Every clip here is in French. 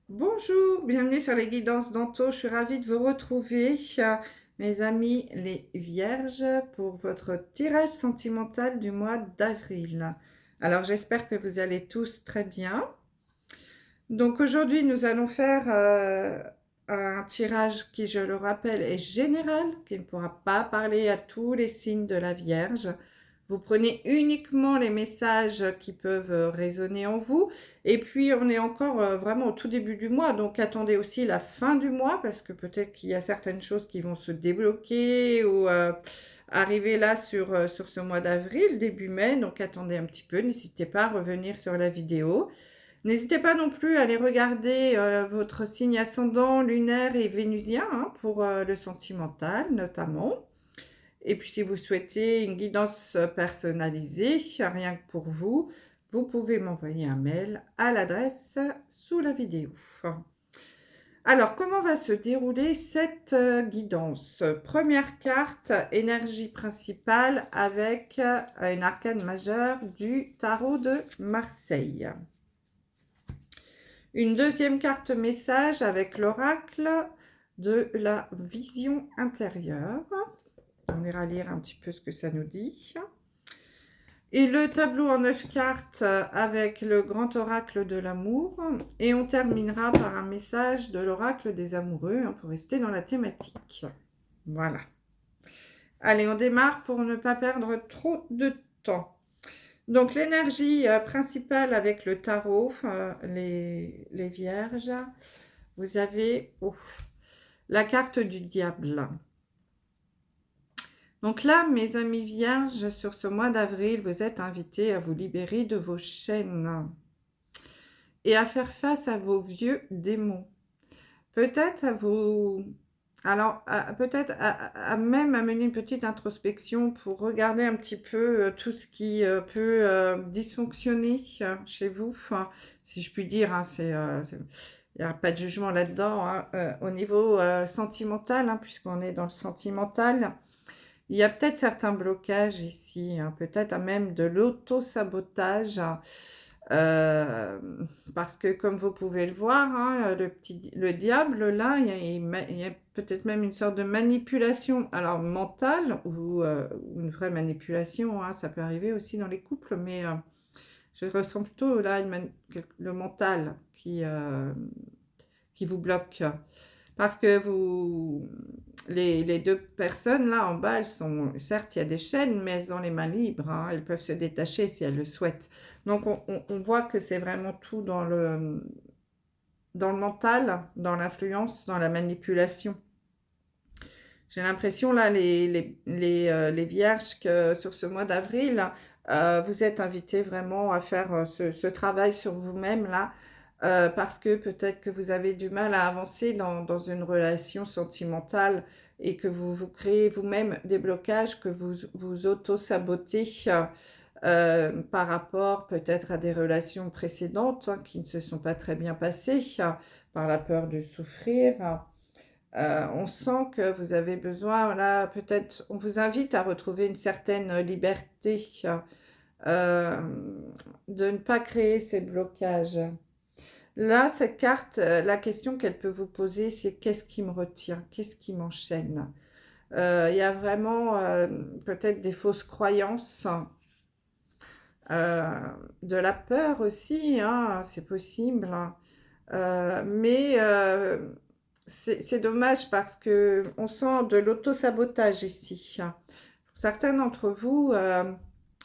Bonjour, bienvenue sur les guidances d'Anto. Je suis ravie de vous retrouver, mes amis les vierges, pour votre tirage sentimental du mois d'avril. Alors j'espère que vous allez tous très bien. Donc aujourd'hui nous allons faire un tirage qui, je le rappelle, est général, qui ne pourra pas parler à tous les signes de la Vierge. Vous prenez uniquement les messages qui peuvent résonner en vous. Et puis, on est encore vraiment au tout début du mois, donc attendez aussi la fin du mois, parce que peut-être qu'il y a certaines choses qui vont se débloquer ou arriver là sur ce mois d'avril, début mai. Donc attendez un petit peu, n'hésitez pas à revenir sur la vidéo. N'hésitez pas non plus à aller regarder votre signe ascendant, lunaire et vénusien pour le sentimental notamment. Et puis si vous souhaitez une guidance personnalisée, rien que pour vous, vous pouvez m'envoyer un mail à l'adresse sous la vidéo. Alors, comment va se dérouler cette guidance? Première carte, énergie principale avec une arcane majeure du tarot de Marseille. Une deuxième carte message avec l'oracle de la vision intérieure. On ira lire un petit peu ce que ça nous dit. Et le tableau en 9 cartes avec le grand oracle de l'amour. Et on terminera par un message de l'oracle des amoureux pour rester dans la thématique. Voilà. Allez, on démarre pour ne pas perdre trop de temps. Donc l'énergie principale avec le tarot, les vierges, vous avez la carte du diable. Donc là, mes amis vierges, sur ce mois d'avril, vous êtes invités à vous libérer de vos chaînes et à faire face à vos vieux démons. Peut-être à vous... Alors, peut-être à même amener une petite introspection pour regarder un petit peu tout ce qui peut dysfonctionner chez vous. Enfin, si je puis dire, il n'y a pas de jugement là-dedans. Au niveau sentimental, puisqu'on est dans le sentimental, il y a peut-être certains blocages ici, peut-être même de l'auto-sabotage, euh, parce que comme vous pouvez le voir, le diable, là, il y a peut-être même une sorte de manipulation, alors mentale, ou une vraie manipulation, ça peut arriver aussi dans les couples, mais je ressens plutôt là le mental qui vous bloque. Parce que les deux personnes là en bas, elles sont, certes, il y a des chaînes, mais elles ont les mains libres. Elles peuvent se détacher si elles le souhaitent. Donc, on voit que c'est vraiment tout dans le mental, dans l'influence, dans la manipulation. J'ai l'impression, là, les vierges, que sur ce mois d'avril, vous êtes invités vraiment à faire ce travail sur vous-même, là, parce que peut-être que vous avez du mal à avancer dans une relation sentimentale et que vous créez vous-même des blocages, que vous auto-sabotez par rapport peut-être à des relations précédentes qui ne se sont pas très bien passées, par la peur de souffrir. On sent que vous avez besoin, là, peut-être, on vous invite à retrouver une certaine liberté, euh, de ne pas créer ces blocages. Là, cette carte, la question qu'elle peut vous poser, c'est qu'est-ce qui me retient? Qu'est-ce qui m'enchaîne? Il y a vraiment peut-être des fausses croyances, de la peur aussi, c'est possible. Mais c'est dommage parce que on sent de l'auto-sabotage ici. Pour certains d'entre vous,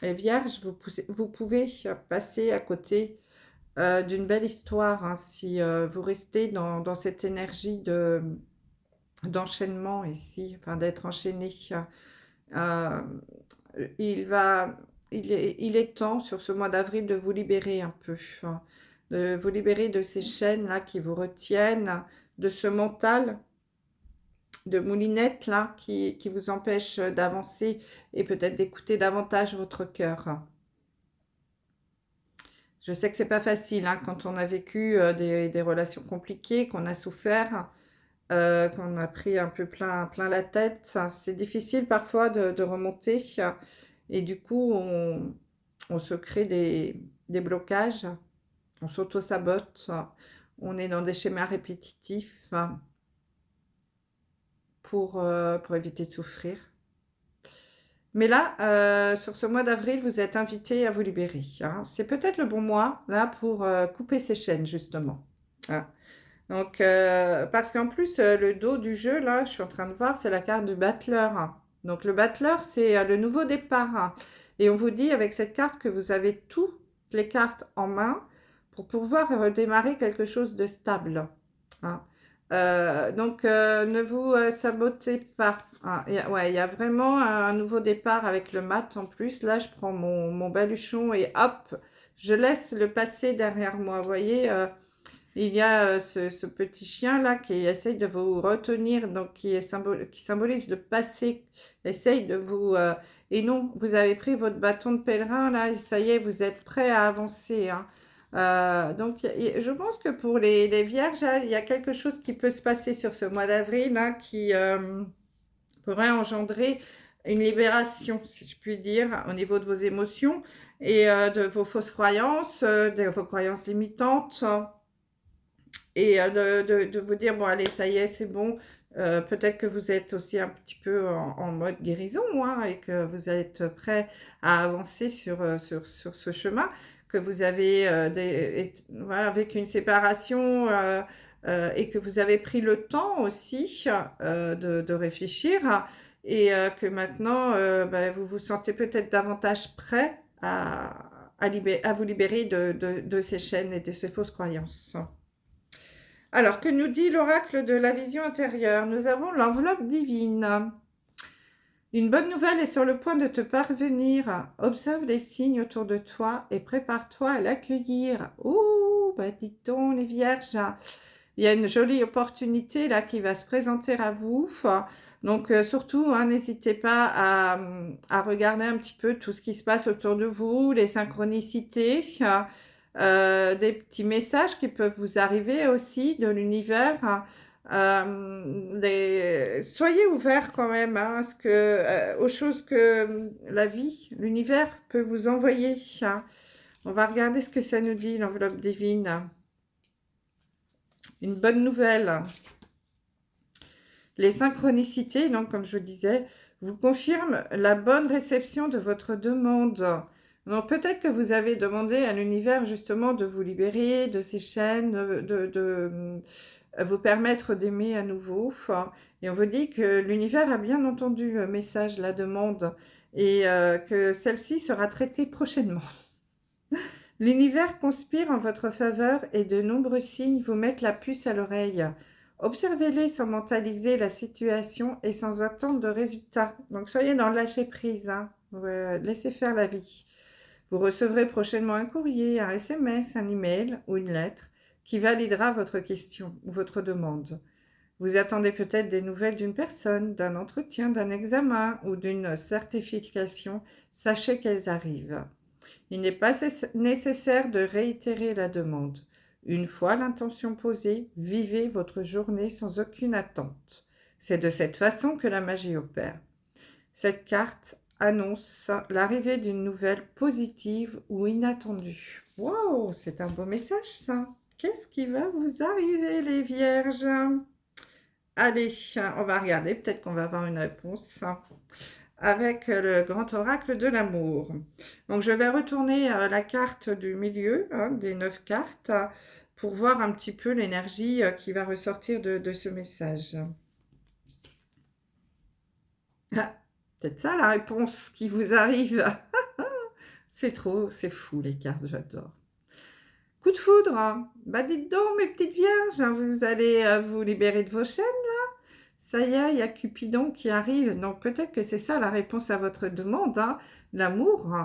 les vierges, vous pouvez passer à côté d'une belle histoire si vous restez dans cette énergie d'enchaînement ici, enfin d'être enchaîné. Euh, il va, il est temps sur ce mois d'avril de vous libérer un peu, de vous libérer de ces chaînes là qui vous retiennent, de ce mental de moulinette là qui vous empêche d'avancer et peut-être d'écouter davantage votre cœur. Je sais que c'est pas facile quand on a vécu des relations compliquées, qu'on a souffert, qu'on a pris un peu plein la tête. C'est difficile parfois de remonter et du coup on se crée des blocages, on s'auto-sabote, On est dans des schémas répétitifs hein, pour éviter de souffrir. Mais là, sur ce mois d'avril, vous êtes invité à vous libérer. Hein. C'est peut-être le bon mois, là, pour couper ces chaînes, justement. Hein. Donc, parce qu'en plus, le dos du jeu, là, je suis en train de voir, c'est la carte du battleur. Donc, le battleur, c'est le nouveau départ. Et on vous dit, avec cette carte, que vous avez toutes les cartes en main pour pouvoir redémarrer quelque chose de stable. Hein. Donc, ne vous sabotez pas. Ah, ouais, il y a vraiment un nouveau départ avec le mat en plus. Là, je prends mon baluchon et hop, je laisse le passé derrière moi. Vous voyez, il y a ce petit chien là qui essaye de vous retenir, donc qui symbolise le passé, essaye de vous... et non, vous avez pris votre bâton de pèlerin là et ça y est, vous êtes prêt à avancer. Hein. Donc, je pense que pour les vierges, il y a quelque chose qui peut se passer sur ce mois d'avril hein, qui pourrait engendrer une libération, si je puis dire, au niveau de vos émotions et de vos fausses croyances, de vos croyances limitantes. Et de vous dire, bon, allez, ça y est, c'est bon. Peut-être que vous êtes aussi un petit peu en mode guérison hein, et que vous êtes prêt à avancer sur ce chemin, que vous avez voilà, vécu une séparation et que vous avez pris le temps aussi de réfléchir et que maintenant, ben, vous vous sentez peut-être davantage prêt à vous libérer de ces chaînes et de ces fausses croyances. Alors, que nous dit l'oracle de la vision intérieure? Nous avons l'enveloppe divine. Une bonne nouvelle est sur le point de te parvenir. Observe les signes autour de toi et prépare-toi à l'accueillir. Ouh, bah dites donc les vierges, il y a une jolie opportunité là qui va se présenter à vous. Donc surtout, hein, n'hésitez pas à regarder un petit peu tout ce qui se passe autour de vous, les synchronicités. Des petits messages qui peuvent vous arriver aussi de l'univers. Soyez ouverts quand même hein, aux choses que la vie, l'univers peut vous envoyer. Hein. On va regarder ce que ça nous dit, l'enveloppe divine. Une bonne nouvelle. Les synchronicités, donc comme je vous disais, vous confirment la bonne réception de votre demande. Donc peut-être que vous avez demandé à l'univers justement de vous libérer de ces chaînes, de vous permettre d'aimer à nouveau. Et on vous dit que l'univers a bien entendu le message, la demande, et que celle-ci sera traitée prochainement. L'univers conspire en votre faveur et de nombreux signes vous mettent la puce à l'oreille. Observez-les sans mentaliser la situation et sans attendre de résultats. Donc soyez dans le lâcher-prise, hein. Laissez faire la vie. Vous recevrez prochainement un courrier, un SMS, un email ou une lettre qui validera votre question ou votre demande. Vous attendez peut-être des nouvelles d'une personne, d'un entretien, d'un examen ou d'une certification. Sachez qu'elles arrivent. Il n'est pas nécessaire de réitérer la demande. Une fois l'intention posée, vivez votre journée sans aucune attente. C'est de cette façon que la magie opère. Cette carte annonce l'arrivée d'une nouvelle positive ou inattendue. Wow, c'est un beau message ça. Qu'est-ce qui va vous arriver les vierges? Allez, on va regarder, peut-être qu'on va avoir une réponse avec le grand oracle de l'amour. Donc je vais retourner la carte du milieu, hein, des 9 cartes, pour voir un petit peu l'énergie qui va ressortir de ce message. Ah, peut-être ça la réponse qui vous arrive. C'est fou les cartes, j'adore. Coup de foudre, hein. Bah dites donc mes petites vierges, hein, vous allez vous libérer de vos chaînes là. Ça y est, il y a Cupidon qui arrive, donc peut-être que c'est ça la réponse à votre demande, hein, l'amour.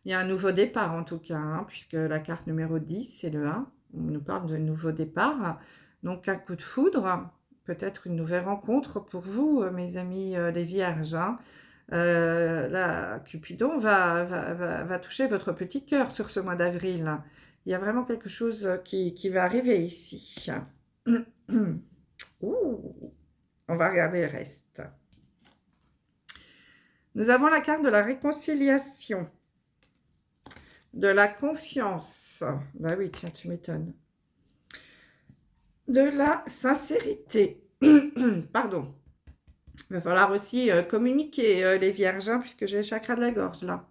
Il y a un nouveau départ en tout cas, hein, puisque la carte numéro 10, c'est le 1, on nous parle de nouveau départ. Donc un coup de foudre, peut-être une nouvelle rencontre pour vous, mes amis les vierges. Hein. Là, Cupidon va toucher votre petit cœur sur ce mois d'avril. Il y a vraiment quelque chose qui va arriver ici. Ouh. On va regarder le reste. Nous avons la carte de la réconciliation, de la confiance. Bah oui, tiens, tu m'étonnes. de la sincérité. Pardon. Il va falloir aussi communiquer, les vierges, hein, puisque j'ai le chakra de la gorge, là.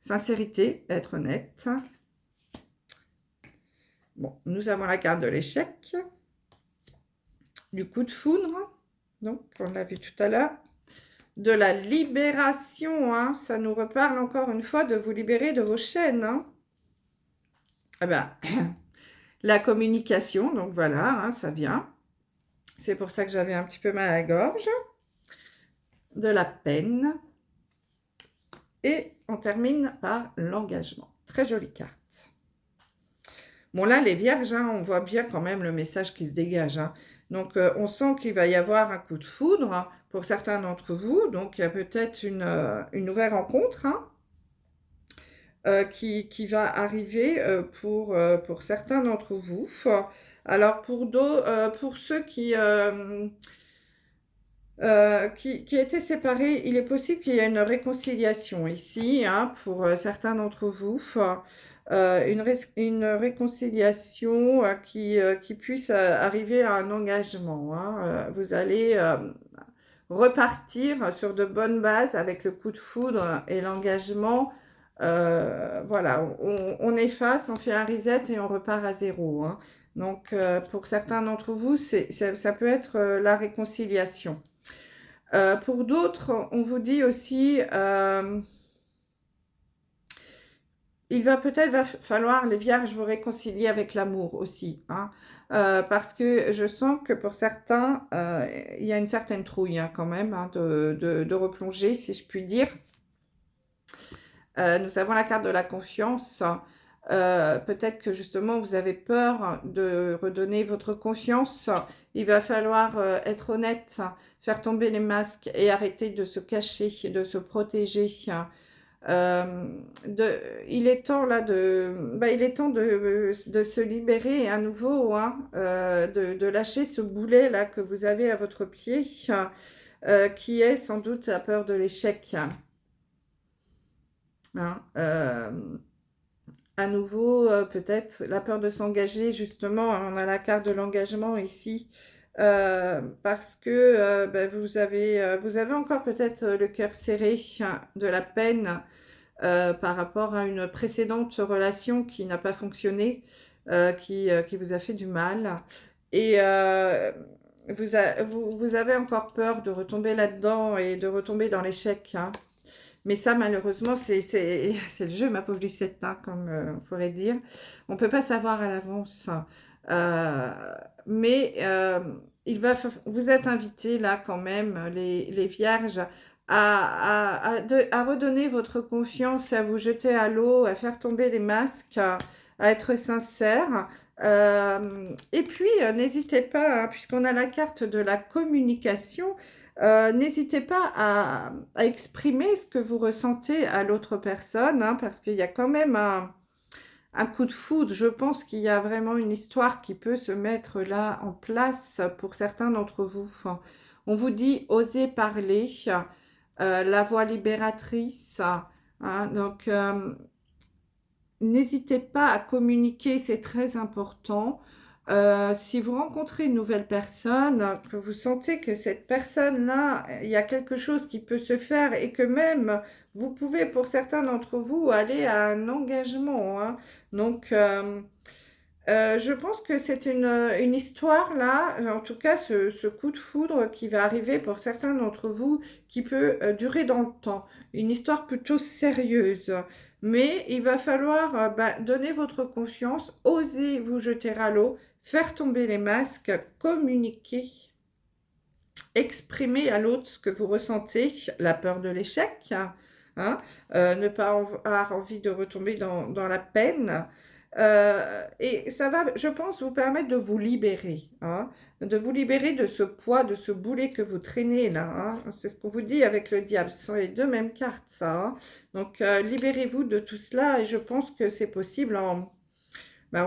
Sincérité, être honnête. Bon, nous avons la carte de l'échec, du coup de foudre, donc on l'a vu tout à l'heure, de la libération, hein, ça nous reparle encore une fois de vous libérer de vos chaînes. Hein. Eh ben, la communication, donc voilà, hein, ça vient. C'est pour ça que j'avais un petit peu mal à la gorge. De la peine. Et on termine par l'engagement. Très jolie carte. Bon là, les vierges, hein, on voit bien quand même le message qui se dégage. Hein. Donc, on sent qu'il va y avoir un coup de foudre hein, pour certains d'entre vous. Donc, il y a peut-être une nouvelle rencontre hein, qui va arriver pour certains d'entre vous. Alors, pour ceux qui étaient séparés, il est possible qu'il y ait une réconciliation ici, hein, pour certains d'entre vous. Une réconciliation qui puisse arriver à un engagement. Hein. Vous allez repartir sur de bonnes bases avec le coup de foudre et l'engagement. Voilà, on efface, on fait un reset et on repart à zéro. Hein. Donc, pour certains d'entre vous, ça peut être la réconciliation. Pour d'autres, on vous dit aussi... il va peut-être falloir, les vierges, vous réconcilier avec l'amour aussi. Hein, parce que je sens que pour certains, il y a une certaine trouille hein, quand même hein, de replonger, si je puis dire. Nous avons la carte de la confiance. Peut-être que justement, vous avez peur de redonner votre confiance. Il va falloir être honnête, faire tomber les masques et arrêter de se cacher, de se protéger. Il est temps là il est temps de se libérer à nouveau, hein, de lâcher ce boulet là que vous avez à votre pied, qui est sans doute la peur de l'échec. Hein, à nouveau, peut-être la peur de s'engager, justement, on a la carte de l'engagement ici, parce que vous avez encore peut-être le cœur serré, hein, de la peine, par rapport à une précédente relation qui n'a pas fonctionné, qui vous a fait du mal. Et vous avez encore peur de retomber là-dedans et de retomber dans l'échec. Hein. Mais ça, malheureusement, c'est le jeu, ma pauvre Lucette, hein, comme on pourrait dire. On ne peut pas savoir à l'avance. Euh, mais vous êtes invités, là, quand même, les vierges, à redonner votre confiance, à vous jeter à l'eau, à faire tomber les masques, à être sincère. Et puis, n'hésitez pas, hein, puisqu'on a la carte de la communication, n'hésitez pas à exprimer ce que vous ressentez à l'autre personne, hein, parce qu'il y a quand même un coup de foudre. Je pense qu'il y a vraiment une histoire qui peut se mettre là en place pour certains d'entre vous. On vous dit osez parler, la voix libératrice. Hein, donc, n'hésitez pas à communiquer, c'est très important. Si vous rencontrez une nouvelle personne, que vous sentez que cette personne-là, il y a quelque chose qui peut se faire et que même vous pouvez, pour certains d'entre vous, aller à un engagement. Hein. Donc, je pense que c'est une histoire là, en tout cas ce coup de foudre qui va arriver pour certains d'entre vous, qui peut durer dans le temps. Une histoire plutôt sérieuse. Mais il va falloir donner votre confiance, oser vous jeter à l'eau, faire tomber les masques, communiquer, exprimer à l'autre ce que vous ressentez, la peur de l'échec, hein, ne pas avoir envie de retomber dans la peine. Et ça va, je pense, vous permettre de vous libérer, hein, de vous libérer de ce poids, de ce boulet que vous traînez là. Hein. C'est ce qu'on vous dit avec le diable. Ce sont les deux mêmes cartes, ça. Hein. Donc, libérez-vous de tout cela et je pense que c'est possible en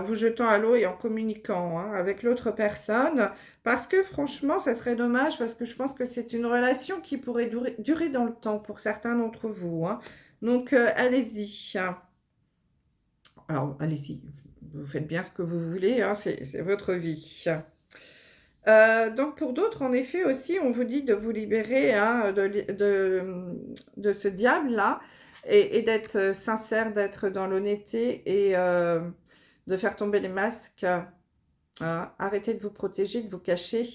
vous jetant à l'eau et en communiquant hein, avec l'autre personne. Parce que franchement, ça serait dommage parce que je pense que c'est une relation qui pourrait durer dans le temps pour certains d'entre vous. Hein. Donc, allez-y. Alors, allez-y, vous faites bien ce que vous voulez, hein, c'est votre vie. Donc pour d'autres, en effet, aussi, on vous dit de vous libérer hein, de ce diable-là et d'être sincère, d'être dans l'honnêteté et de faire tomber les masques. Arrêtez de vous protéger, de vous cacher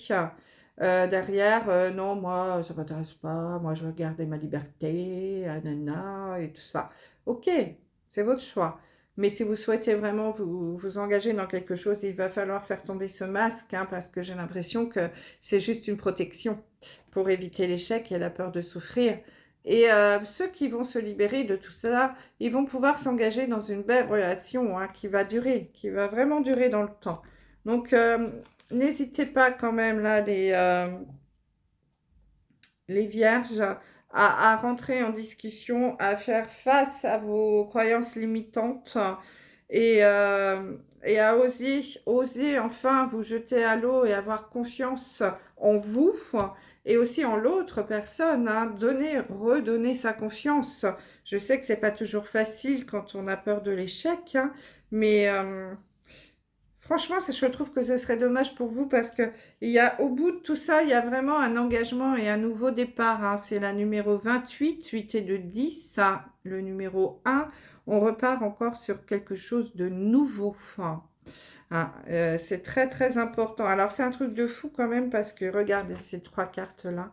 derrière. Non, moi, ça m'intéresse pas. Moi, je veux garder ma liberté, nanana, et tout ça. Ok, c'est votre choix. Mais si vous souhaitez vraiment vous engager dans quelque chose, il va falloir faire tomber ce masque, hein, parce que j'ai l'impression que c'est juste une protection pour éviter l'échec et la peur de souffrir. Et ceux qui vont se libérer de tout ça, ils vont pouvoir s'engager dans une belle relation hein, qui va durer, qui va vraiment durer dans le temps. Donc, n'hésitez pas quand même, là, les vierges, à rentrer en discussion, à faire face à vos croyances limitantes et à oser enfin vous jeter à l'eau et avoir confiance en vous et aussi en l'autre personne, hein. Redonner sa confiance. Je sais que c'est pas toujours facile quand on a peur de l'échec, hein, mais franchement, je trouve que ce serait dommage pour vous parce que au bout de tout ça, il y a vraiment un engagement et un nouveau départ, hein. C'est la numéro 28, 8 et de 10, hein. Le numéro 1, on repart encore sur quelque chose de nouveau. C'est très très important. Alors c'est un truc de fou quand même parce que regardez ces trois cartes-là.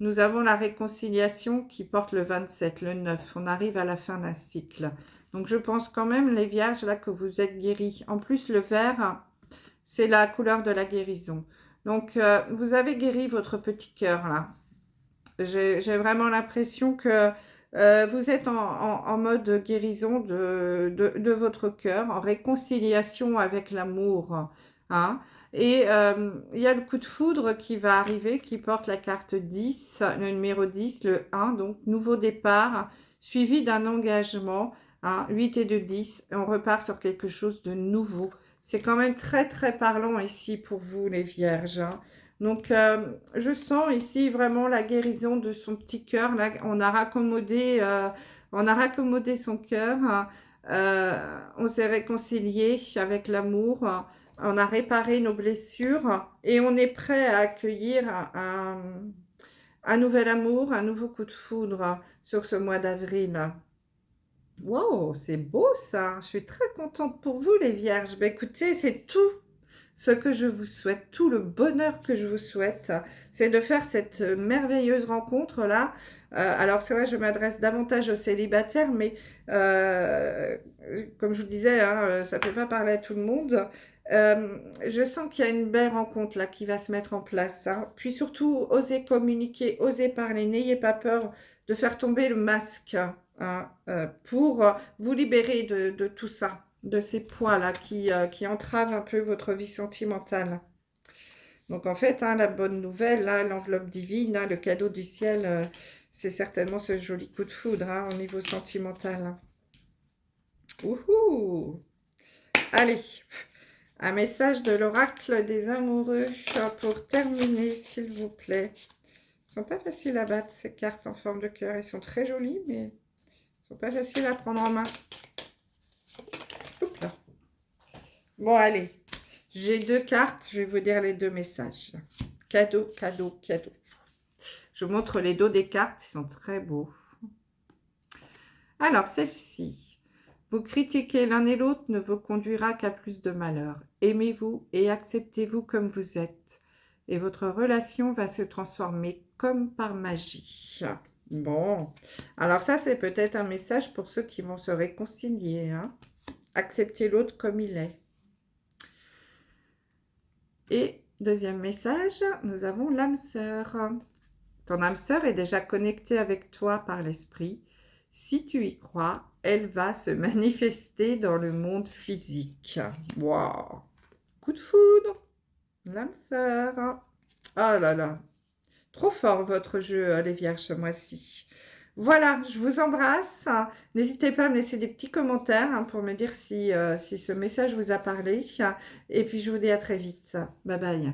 Nous avons la réconciliation qui porte le 27, le 9. On arrive à la fin d'un cycle. Donc, je pense quand même, les vierges, là, que vous êtes guéris. En plus, le vert, c'est la couleur de la guérison. Donc, vous avez guéri votre petit cœur, là. J'ai vraiment l'impression que vous êtes en mode guérison de votre cœur, en réconciliation avec l'amour. Hein. Et il y a le coup de foudre qui va arriver, qui porte la carte 10, le numéro 10, le 1, donc nouveau départ, suivi d'un engagement, hein, 8 et de 10, et on repart sur quelque chose de nouveau. C'est quand même très très parlant ici pour vous les vierges. Hein. Donc, je sens ici vraiment la guérison de son petit cœur. Là, on a raccommodé son cœur. On s'est réconcilié avec l'amour. On a réparé nos blessures et on est prêt à accueillir un nouvel amour, un nouveau coup de foudre sur ce mois d'avril. Wow, c'est beau ça. Je suis très contente pour vous les vierges. Ben, écoutez, c'est tout ce que je vous souhaite, tout le bonheur que je vous souhaite, c'est de faire cette merveilleuse rencontre-là. Alors c'est vrai, je m'adresse davantage aux célibataires, mais comme je vous disais, hein, ça ne peut pas parler à tout le monde. Je sens qu'il y a une belle rencontre là qui va se mettre en place. Hein. Puis surtout, osez communiquer, osez parler, n'ayez pas peur de faire tomber le masque hein, pour vous libérer de tout ça, de ces poids-là qui entravent un peu votre vie sentimentale. Donc en fait, hein, la bonne nouvelle, là, l'enveloppe divine, hein, le cadeau du ciel, c'est certainement ce joli coup de foudre hein, au niveau sentimental. Wouhou! Allez, un message de l'oracle des amoureux pour terminer, s'il vous plaît. Ils sont pas faciles à battre, ces cartes en forme de cœur. Ils sont très jolis, mais ils sont pas faciles à prendre en main. Oups là. Bon, allez. J'ai deux cartes. Je vais vous dire les deux messages. Cadeau, cadeau, cadeau. Je vous montre les dos des cartes. Ils sont très beaux. Alors, celle-ci. Vous critiquer l'un et l'autre ne vous conduira qu'à plus de malheur. Aimez-vous et acceptez-vous comme vous êtes. Et votre relation va se transformer comme par magie. Bon, alors ça, c'est peut-être un message pour ceux qui vont se réconcilier. Hein. Accepter l'autre comme il est. Et deuxième message, nous avons l'âme sœur. Ton âme sœur est déjà connectée avec toi par l'esprit. Si tu y crois, elle va se manifester dans le monde physique. Waouh! Coup de foudre! L'âme sœur. Oh là là! Trop fort votre jeu, les vierges, ce mois-ci. Voilà, je vous embrasse. N'hésitez pas à me laisser des petits commentaires hein, pour me dire si ce message vous a parlé. Et puis, je vous dis à très vite. Bye bye.